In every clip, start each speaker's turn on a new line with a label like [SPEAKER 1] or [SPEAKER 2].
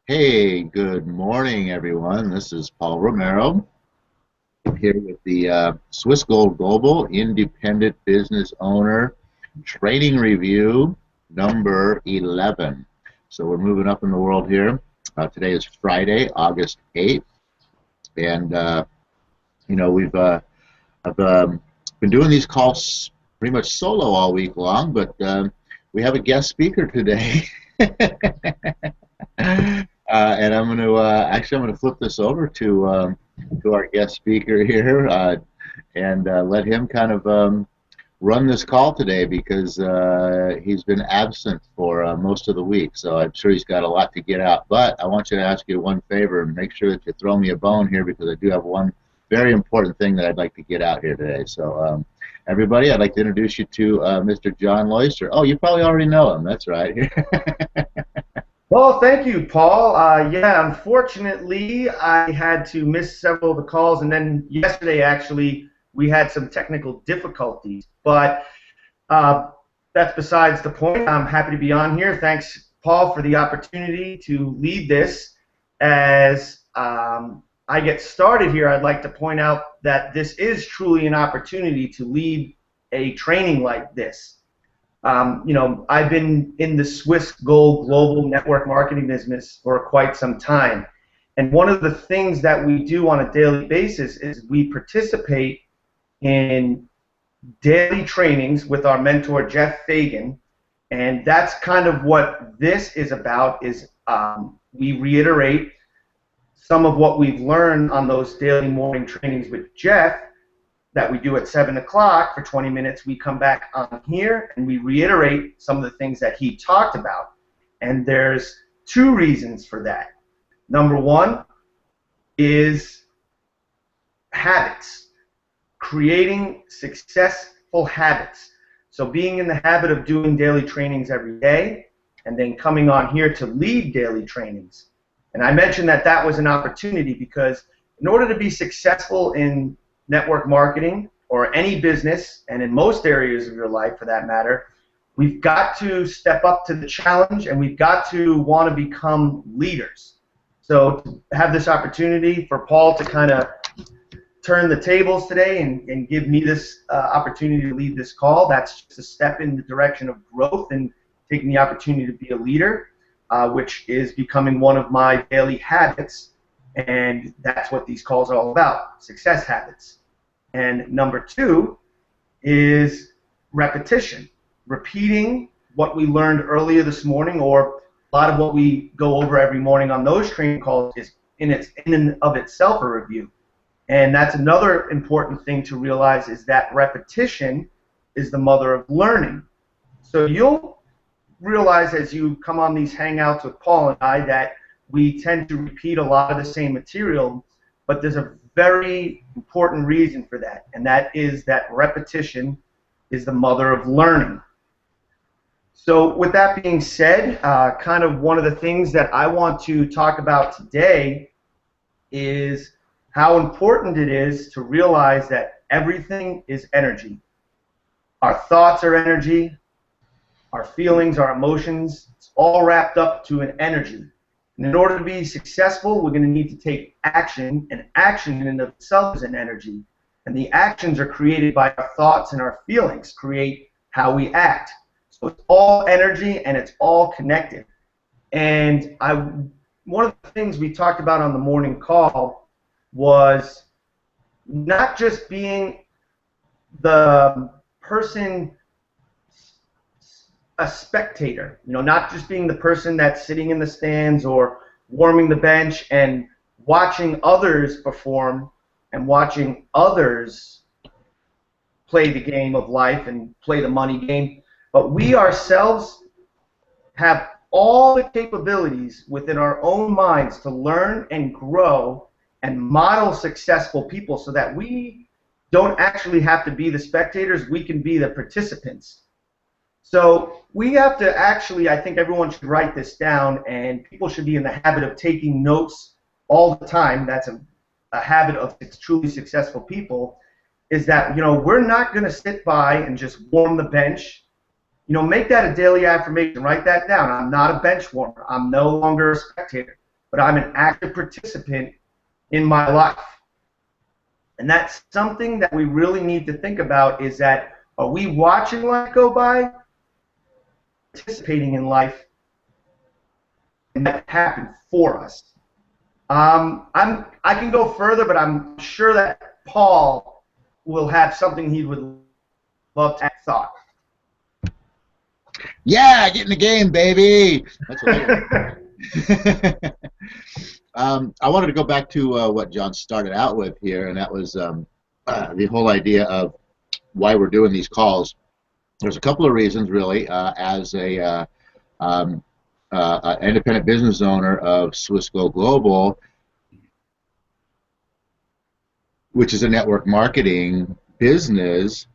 [SPEAKER 1] Hey, good morning, everyone. This is Paul Romero here with the Swiss Gold Global Independent Business Owner Training Review number 11. So we're moving up in the world here. Today is Friday, August 8th, and I've been doing these calls pretty much solo all week long, but we have a guest speaker today. And I'm going to flip this over to our guest speaker here and let him kind of run this call today because he's been absent for most of the week. So I'm sure he's got a lot to get out. But I want you to ask you one favor and make sure that you throw me a bone here because I do have one very important thing that I'd like to get out here today. So everybody, I'd like to introduce you to Mr. John Loyster. Oh, you probably already know him. That's right.
[SPEAKER 2] Well, thank you, Paul. Yeah, unfortunately, I had to miss several of the calls, and then yesterday, actually, we had some technical difficulties. But that's besides the point. I'm happy to be on here. Thanks, Paul, for the opportunity to lead this. As I get started here, I'd like to point out that this is truly an opportunity to lead a training like this. I've been in the Swiss Gold global network marketing business for quite some time. And one of the things that we do on a daily basis is we participate in daily trainings with our mentor, Jeff Fagan. And that's kind of what this is about, is we reiterate some of what we've learned on those daily morning trainings with Jeff that we do at 7 o'clock for 20 minutes. We come back on here and we reiterate some of the things that he talked about. And there's two reasons for that. Number one is habits, creating successful habits. So being in the habit of doing daily trainings every day and then coming on here to lead daily trainings. And I mentioned that that was an opportunity because in order to be successful in network marketing or any business, and in most areas of your life for that matter, we've got to step up to the challenge and we've got to want to become leaders. So to have this opportunity for Paul to kind of turn the tables today and give me this opportunity to lead this call, that's just a step in the direction of growth and taking the opportunity to be a leader, which is becoming one of my daily habits. And that's what these calls are all about, success habits. And number two is repetition, repeating what we learned earlier this morning, or a lot of what we go over every morning on those training calls is in and of itself a review. And that's another important thing to realize, is that repetition is the mother of learning. So you'll realize as you come on these Hangouts with Paul and I that we tend to repeat a lot of the same material, but there's a very important reason for that, and that is that repetition is the mother of learning. So with that being said, kind of one of the things that I want to talk about today is how important it is to realize that everything is energy. Our thoughts are energy, our feelings, our emotions, it's all wrapped up to an energy. And in order to be successful, we're going to need to take action, and action in and of itself is an energy. And the actions are created by our thoughts, and our feelings create how we act. So it's all energy and it's all connected. And one of the things we talked about on the morning call was not just being the person, a spectator, not just being the person that's sitting in the stands or warming the bench and watching others perform and watching others play the game of life and play the money game, but we ourselves have all the capabilities within our own minds to learn and grow and model successful people so that we don't actually have to be the spectators, we can be the participants. So we have to actually, I think everyone should write this down, and people should be in the habit of taking notes all the time. That's a habit of truly successful people, is that, we're not going to sit by and just warm the bench. Make that a daily affirmation. Write that down. I'm not a bench warmer. I'm no longer a spectator. but I'm an active participant in my life. And that's something that we really need to think about, is that, are we watching life go by, participating in life, and that happened for us? I can go further, but I'm sure that Paul will have something he would love to add thought.
[SPEAKER 1] Yeah, get in the game, baby. That's what I wanted to go back to what John started out with here, and that was the whole idea of why we're doing these calls. There's a couple of reasons, really. As a independent business owner of Swissco Global, which is a network marketing business,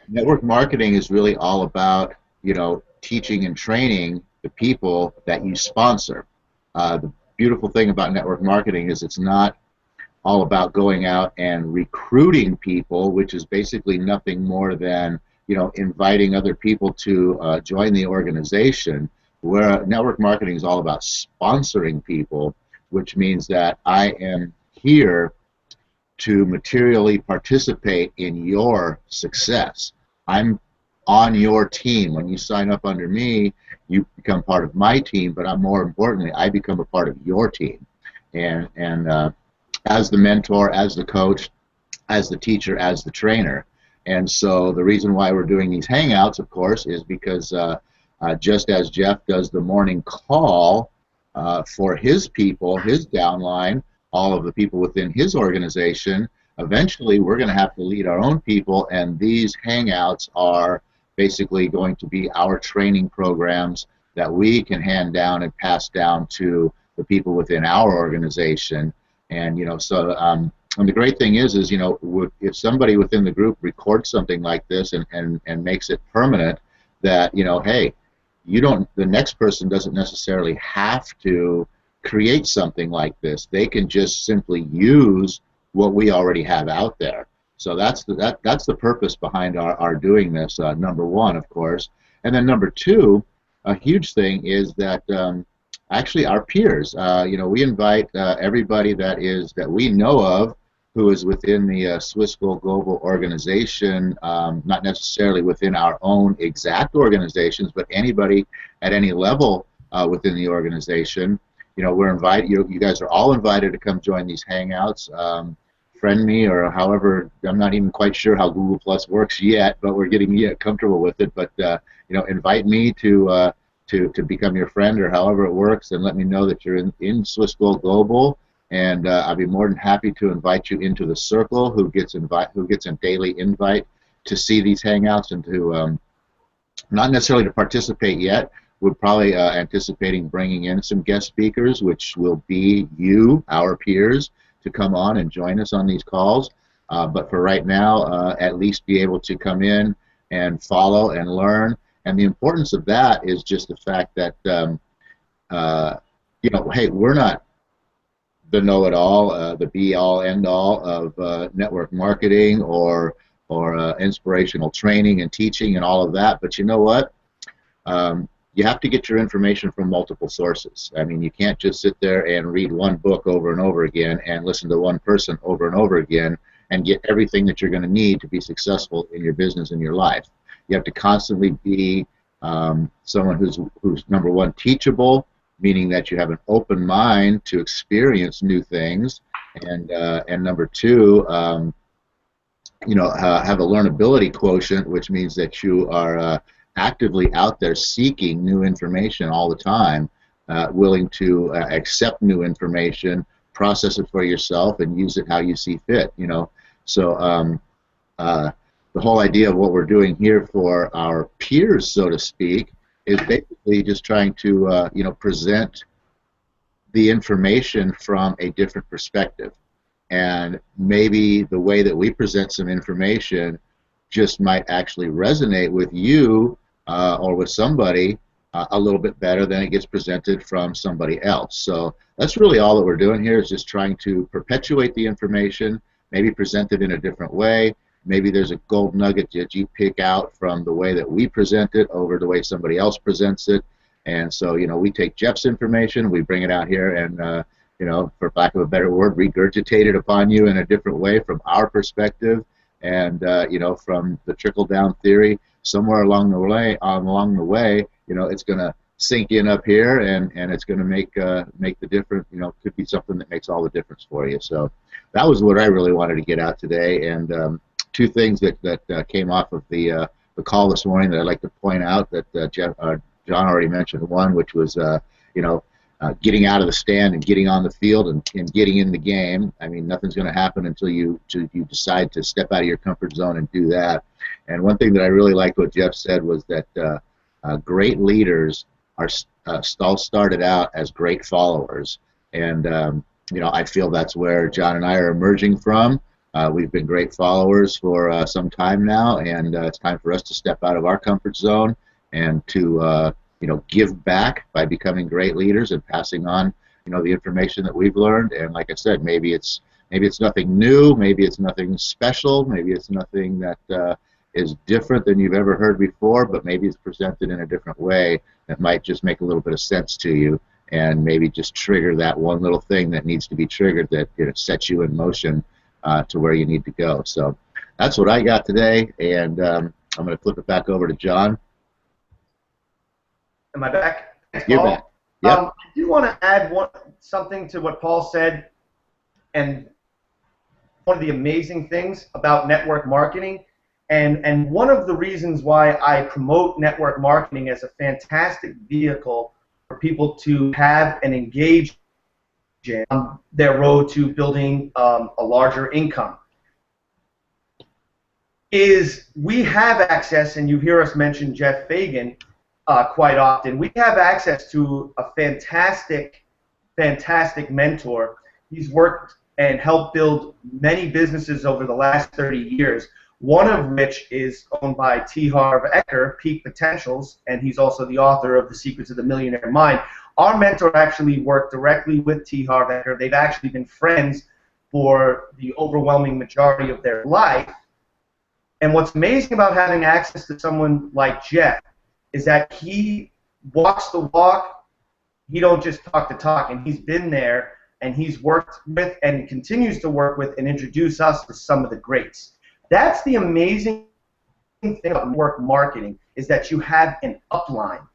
[SPEAKER 1] network marketing is really all about, teaching and training the people that you sponsor. The beautiful thing about network marketing is it's not all about going out and recruiting people, which is basically nothing more than, inviting other people to join the organization. Where network marketing is all about sponsoring people, which means that I am here to materially participate in your success. I'm on your team. When you sign up under me, you become part of my team, but more importantly, I become a part of your team. And as the mentor, as the coach, as the teacher, as the trainer. And so the reason why we're doing these Hangouts, of course, is because just as Jeff does the morning call for his people, his downline, all of the people within his organization, eventually we're going to have to lead our own people, and these Hangouts are basically going to be our training programs that we can hand down and pass down to the people within our organization. And and the great thing is if somebody within the group records something like this and makes it permanent, that hey, the next person doesn't necessarily have to create something like this. They can just simply use what we already have out there. So that's the purpose behind our doing this, number one, of course. And then number two, a huge thing is that actually our peers, we invite everybody that we know of who is within the Swissco Global organization, not necessarily within our own exact organizations, but anybody at any level within the organization. We're invited. You guys are all invited to come join these Hangouts. Friend me, or however, I'm not even quite sure how Google Plus works yet, but we're getting comfortable with it. But invite me to become your friend, or however it works, and let me know that you're in Swissco Global, and I'll be more than happy to invite you into the circle. Who gets a daily invite to see these Hangouts and to not necessarily to participate yet. We're probably anticipating bringing in some guest speakers, which will be you, our peers, to come on and join us on these calls. But for right now, at least be able to come in and follow and learn. And the importance of that is just the fact that, hey, we're not the know-it-all, the be-all, end-all of network marketing or inspirational training and teaching and all of that. But you know what? You have to get your information from multiple sources. I mean, you can't just sit there and read one book over and over again and listen to one person over and over again and get everything that you're going to need to be successful in your business and your life. You have to constantly be someone who's number one, teachable, meaning that you have an open mind to experience new things, and number two, have a learnability quotient, which means that you are actively out there seeking new information all the time, willing to accept new information, process it for yourself, and use it how you see fit. So the whole idea of what we're doing here for our peers, so to speak, is basically just trying to present the information from a different perspective. And maybe the way that we present some information just might actually resonate with you or with somebody a little bit better than it gets presented from somebody else. So that's really all that we're doing here, is just trying to perpetuate the information, maybe present it in a different way. Maybe there's a gold nugget that you pick out from the way that we present it over the way somebody else presents it. And so, we take Jeff's information, we bring it out here, and for lack of a better word, regurgitate it upon you in a different way from our perspective, and from the trickle down theory. Somewhere along the way, it's going to sink in up here, and it's going to make the difference. Could be something that makes all the difference for you. So that was what I really wanted to get out today. And two things that came off of the call this morning that I'd like to point out that John already mentioned. One, which was getting out of the stand and getting on the field and getting in the game. I mean, nothing's going to happen until you decide to step out of your comfort zone and do that. And one thing that I really liked what Jeff said was that great leaders are all started out as great followers. And I feel that's where John and I are emerging from. We've been great followers for some time now, and it's time for us to step out of our comfort zone and to give back by becoming great leaders and passing on the information that we've learned. And like I said, maybe it's nothing new, maybe it's nothing special, maybe it's nothing that is different than you've ever heard before, but maybe it's presented in a different way that might just make a little bit of sense to you, and maybe just trigger that one little thing that needs to be triggered that sets you in motion to where you need to go. So that's what I got today, and I'm going to flip it back over to John.
[SPEAKER 2] Am I back?
[SPEAKER 1] You're back. Yep.
[SPEAKER 2] I do want to add something to what Paul said, and one of the amazing things about network marketing, and one of the reasons why I promote network marketing as a fantastic vehicle for people to have and engage on their road to building a larger income, is we have access, and you hear us mention Jeff Fagan quite often. We have access to a fantastic mentor. He's worked and helped build many businesses over the last 30 years, one of which is owned by T. Harv Eker, Peak Potentials, and he's also the author of The Secrets of the Millionaire Mind. Our mentor actually worked directly with T. Harv Eker. They've actually been friends for the overwhelming majority of their life. And what's amazing about having access to someone like Jeff is that he walks the walk, he don't just talk the talk, and he's been there, and he's worked with and continues to work with and introduce us to some of the greats. That's the amazing thing about network marketing, is that you have an upline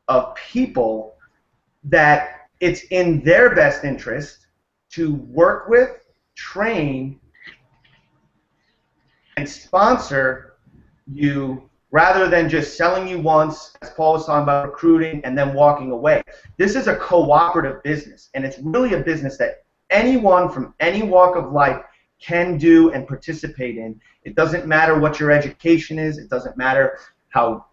[SPEAKER 2] of people that it's in their best interest to work with, train, and sponsor you, rather than just selling you once, as Paul was talking about, recruiting and then walking away. This is a cooperative business, and it's really a business that anyone from any walk of life can do and participate in. It doesn't matter what your education is. It doesn't matter how,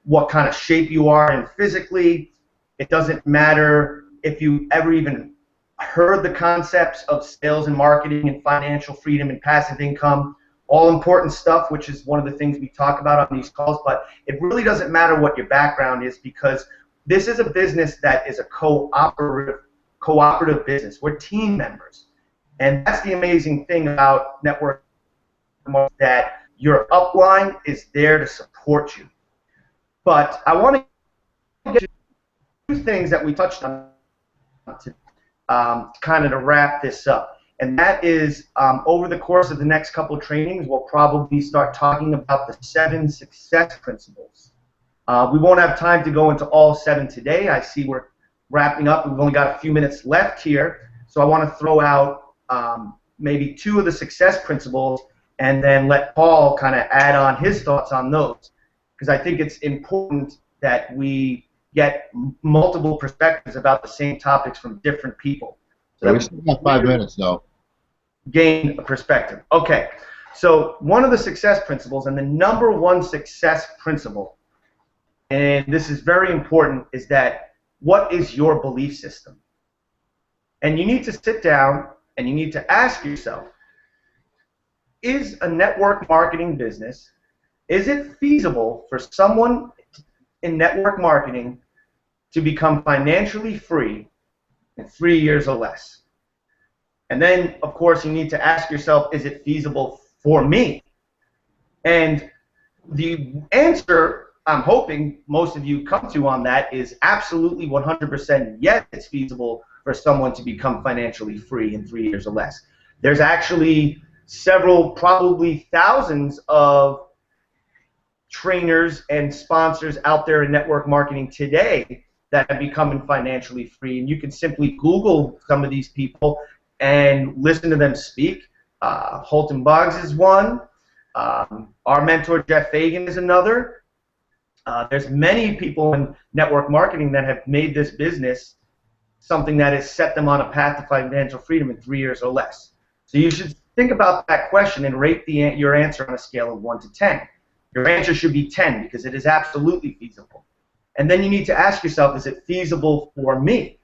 [SPEAKER 2] what kind of shape you are in physically. It doesn't matter if you ever even heard the concepts of sales and marketing and financial freedom and passive income. All important stuff, which is one of the things we talk about on these calls, but it really doesn't matter what your background is, because this is a business that is a cooperative business. We're team members. And that's the amazing thing about network marketing, that your upline is there to support you. But I want to get to two things that we touched on kind of to wrap this up. And that is, over the course of the next couple of trainings, we'll probably start talking about the 7 success principles. We won't have time to go into all 7 today. I see we're wrapping up. We've only got a few minutes left here. So I want to throw out maybe 2 of the success principles, and then let Paul kind of add on his thoughts on those, because I think it's important that we get multiple perspectives about the same topics from different people.
[SPEAKER 1] So we still got 5 minutes, though.
[SPEAKER 2] Gain a perspective. Okay, so one of the success principles, and the number 1 success principle, and this is very important, is that what is your belief system? And you need to sit down and you need to ask yourself, is a network marketing business, is it feasible for someone in network marketing to become financially free in 3 years or less? And then, of course, you need to ask yourself, is it feasible for me? And the answer I'm hoping most of you come to on that is absolutely 100% yes, it's feasible for someone to become financially free in 3 years or less. There's actually several, probably thousands of trainers and sponsors out there in network marketing today that have become financially free. And you can simply Google some of these people and listen to them speak. Holton Boggs is one. Our mentor Jeff Fagan is another. There's many people in network marketing that have made this business something that has set them on a path to financial freedom in 3 years or less. So you should think about that question and rate your answer on a scale of 1 to 10. Your answer should be 10 because it is absolutely feasible. And then you need to ask yourself, is it feasible for me?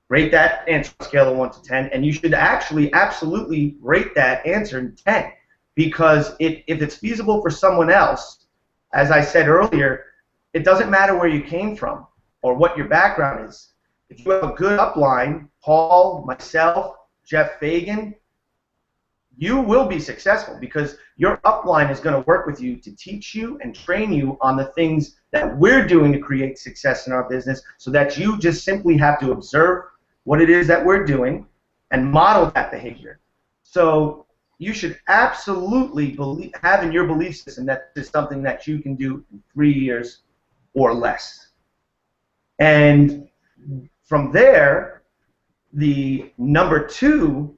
[SPEAKER 2] Rate that answer on a scale of 1 to 10, and you should actually absolutely rate that answer in 10, because if it's feasible for someone else, as I said earlier, it doesn't matter where you came from or what your background is. If you have a good upline, Paul, myself, Jeff Fagan, you will be successful because your upline is going to work with you to teach you and train you on the things that we're doing to create success in our business, so that you just simply have to observe what it is that we're doing and model that behavior. So you should absolutely have in your belief system that this is something that you can do in 3 years or less. And from there, the number 2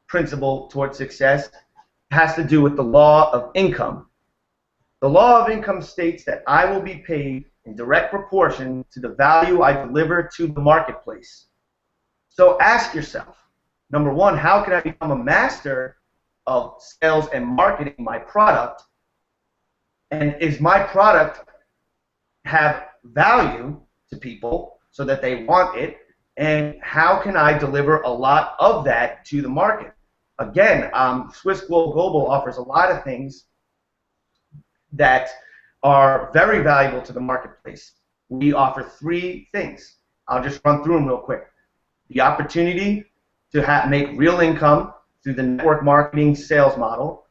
[SPEAKER 2] principle towards success has to do with the law of income. The law of income states that I will be paid in direct proportion to the value I deliver to the marketplace. So ask yourself, number 1, how can I become a master of sales and marketing my product? And is my product have value to people so that they want it? And how can I deliver a lot of that to the market? Again, Swiss Global offers a lot of things that are very valuable to the marketplace. We offer 3 things. I'll just run through them real quick. The opportunity to make real income through the network marketing sales model.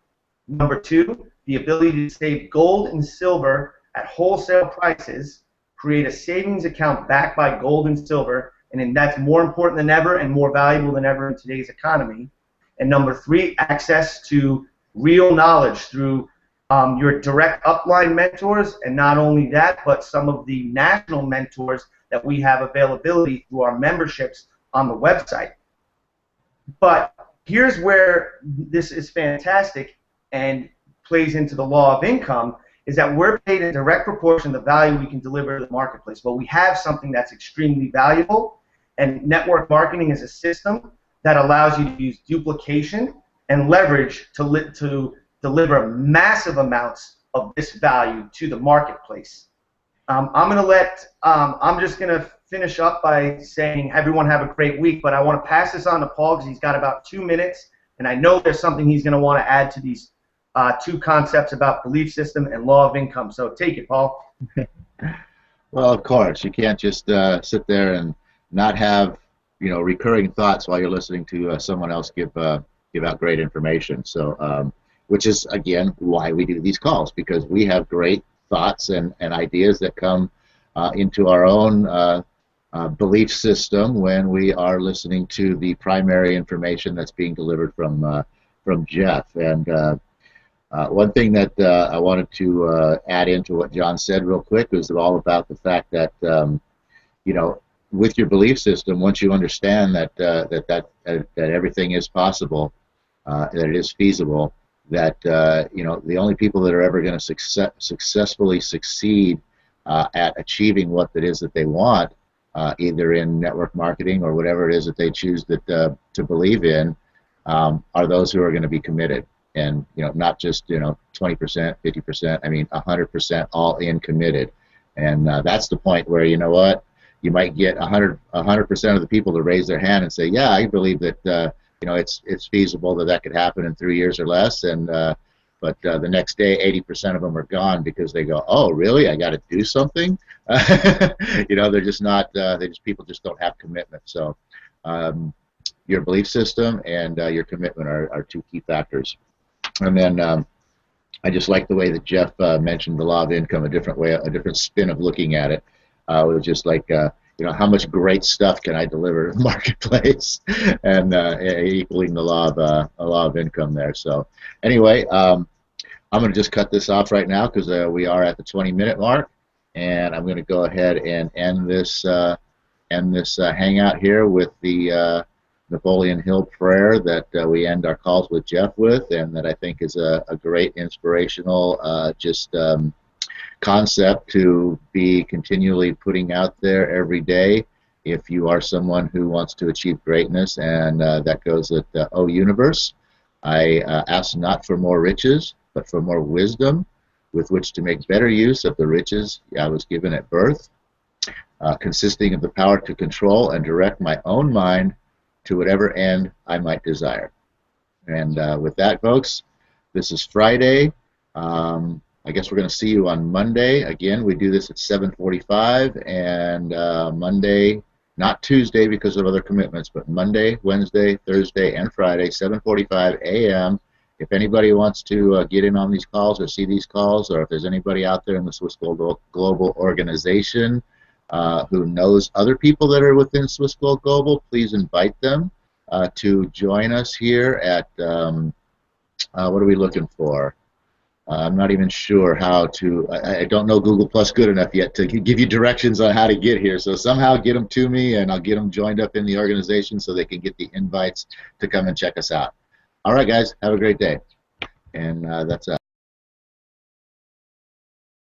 [SPEAKER 2] Number 2, the ability to save gold and silver at wholesale prices, create a savings account backed by gold and silver, and that's more important than ever and more valuable than ever in today's economy. And number 3, access to real knowledge through your direct upline mentors, and not only that, but some of the national mentors that we have availability through our memberships on the website. But here's where this is fantastic and plays into the law of income, is that we're paid in direct proportion to the value we can deliver to the marketplace. But we have something that's extremely valuable, and network marketing is a system that allows you to use duplication and leverage to deliver massive amounts of this value to the marketplace. I'm just gonna finish up by saying everyone have a great week, but I want to pass this on to Paul because he's got about 2 minutes, and I know there's something he's going to want to add to these 2 concepts about belief system and law of income. So take it, Paul.
[SPEAKER 1] Well, of course, you can't just sit there and not have recurring thoughts while you're listening to someone else give out great information. So, which is again why we do these calls, because we have great thoughts and ideas that come into our own belief system when we are listening to the primary information that's being delivered from Jeff. And one thing that I wanted to add into what John said real quick was all about the fact that with your belief system, once you understand that everything is possible, that it is feasible, that the only people that are ever going to successfully succeed at achieving what it is that they want, either in network marketing or whatever it is that they choose to believe in, are those who are going to be committed, and not just 20%, 50%. I mean 100% all in committed, and that's the point where you might get 100% of the people to raise their hand and say, yeah, I believe that it's feasible that could happen in 3 years or less, and but the next day 80% of them are gone because they go, oh really, I got to do something. They're just not, people just don't have commitment. So your belief system and your commitment are 2 key factors. And then I just like the way that Jeff mentioned the law of income, a different way, a different spin of looking at it. It was just like, how much great stuff can I deliver to the marketplace, and equaling the law of income there. So, anyway, I'm going to just cut this off right now because we are at the 20-minute mark, and I'm going to go ahead and end this hangout here with the Napoleon Hill prayer that we end our calls with Jeff with, and that I think is a great inspirational concept to be continually putting out there every day if you are someone who wants to achieve greatness, and that goes at O Universe. I ask not for more riches, but for more wisdom with which to make better use of the riches I was given at birth, consisting of the power to control and direct my own mind to whatever end I might desire. And with that, folks, this is Friday. I guess we're going to see you on Monday. Again, we do this at 7:45, and Monday, not Tuesday because of other commitments, but Monday, Wednesday, Thursday, and Friday, 7:45 a.m. If anybody wants to get in on these calls or see these calls, or if there's anybody out there in the Swiss Global organization who knows other people that are within Swiss Global, please invite them to join us here at, what are we looking for? I'm not even sure how to, I don't know Google Plus good enough yet to give you directions on how to get here. So somehow get them to me, and I'll get them joined up in the organization so they can get the invites to come and check us out. All right, guys, have a great day. And that's